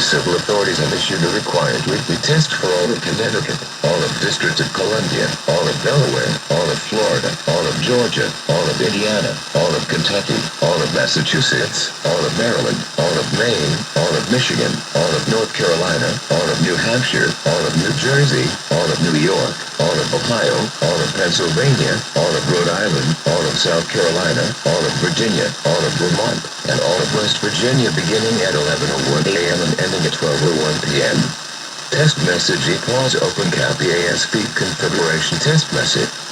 civil authorities have issued a required weekly test for all of Connecticut, all of District of Columbia, all of Delaware, all of Florida, all of Georgia, all of Indiana, all of Kentucky, all of Massachusetts, all of Maryland, all of Maine, all of Michigan, all of North Carolina, all of New Hampshire, all of New Jersey, all of New York, all of Ohio, all of Pennsylvania, all of Rhode Island, all of South Carolina, all of Virginia, all of Vermont, and all of West Virginia beginning at 11:01 a.m. and ending at 12:01 p.m. Test message EASyCAST open cap EAS feed configuration test message.